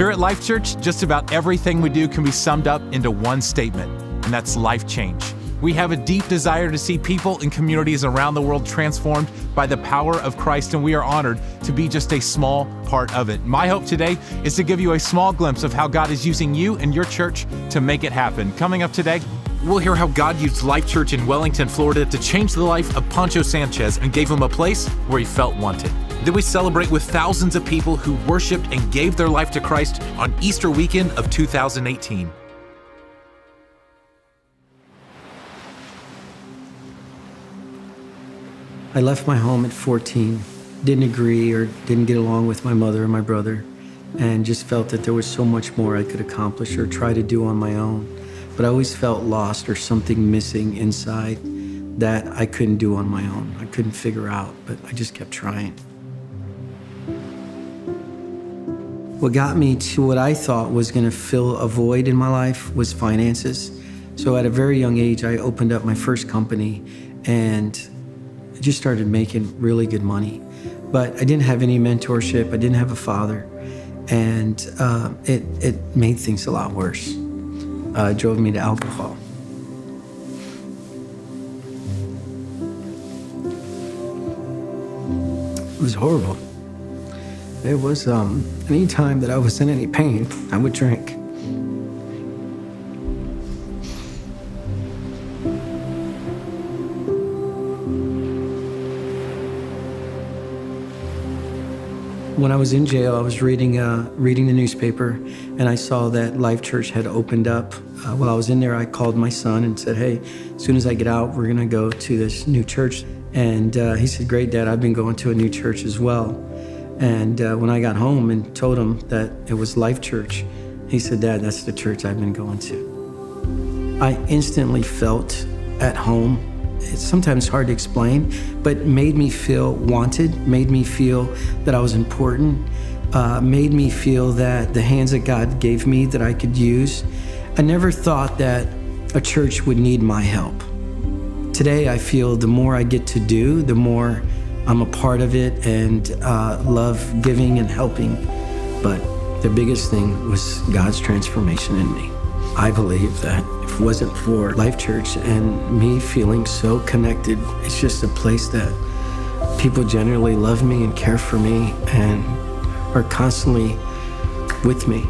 Here at Life Church, just about everything we do can be summed up into one statement, and that's life change. We have a deep desire to see people and communities around the world transformed by the power of Christ, and we are honored to be just a small part of it. My hope today is to give you a small glimpse of how God is using you and your church to make it happen. Coming up today, we'll hear how God used Life Church in Wellington, Florida to change the life of Pancho Sanchez and gave him a place where he felt wanted. Then we celebrate with thousands of people who worshiped and gave their life to Christ on Easter weekend of 2018. I left my home at 14, didn't agree or didn't get along with my mother and my brother, and just felt that there was so much more I could accomplish or try to do on my own. But I always felt lost or something missing inside that I couldn't do on my own. I couldn't figure out, but I just kept trying. What got me to what I thought was going to fill a void in my life was finances. So at a very young age, I opened up my first company and I just started making really good money. But I didn't have any mentorship. I didn't have a father. And it made things a lot worse. It drove me to alcohol. It was horrible. It was, any time that I was in any pain, I would drink. When I was in jail, I was reading the newspaper, and I saw that Life.Church had opened up. While I was in there, I called my son and said, hey, as soon as I get out, we're gonna go to this new church. And he said, great, Dad, I've been going to a new church as well. And when I got home and told him that it was Life.Church, he said, Dad, that's the church I've been going to. I instantly felt at home. It's sometimes hard to explain, but made me feel wanted, made me feel that I was important, made me feel that the hands that God gave me that I could use. I never thought that a church would need my help. Today, I feel the more I get to do, the more I'm a part of it and love giving and helping. But the biggest thing was God's transformation in me. I believe that if it wasn't for Life.Church and me feeling so connected, it's just a place that people generally love me and care for me and are constantly with me.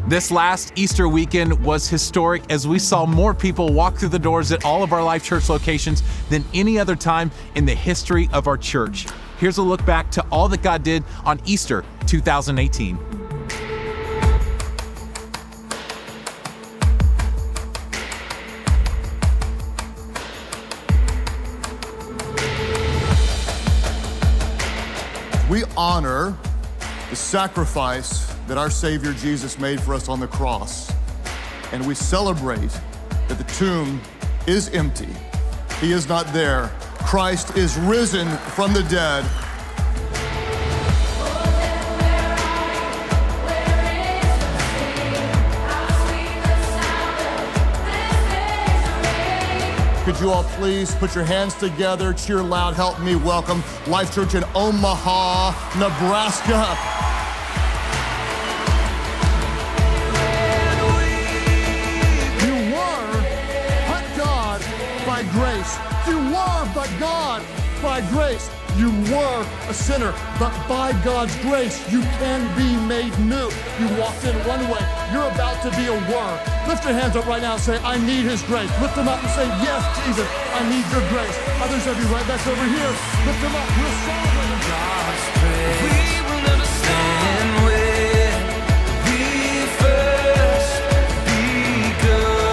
This last Easter weekend was historic as we saw more people walk through the doors at all of our Life Church locations than any other time in the history of our church. Here's a look back to all that God did on Easter 2018. We honor the sacrifice that our Savior Jesus made for us on the cross. And we celebrate that the tomb is empty. He is not there. Christ is risen from the dead. Could you all please put your hands together, cheer loud, help me welcome Life Church in Omaha, Nebraska. Grace. You were but God by grace. You were a sinner, but by God's grace, you can be made new. You walked in one way. You're about to be a worm. Lift your hands up right now and say, I need His grace. Lift them up and say, yes, Jesus, I need your grace. Others of you right back over here. Lift them up. We'll celebrate God's grace. We will never stand where we first begun.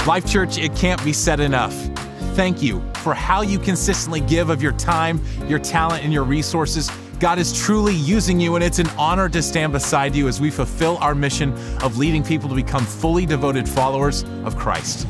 Life Church, it can't be said enough. Thank you for how you consistently give of your time, your talent, and your resources. God is truly using you, and it's an honor to stand beside you as we fulfill our mission of leading people to become fully devoted followers of Christ.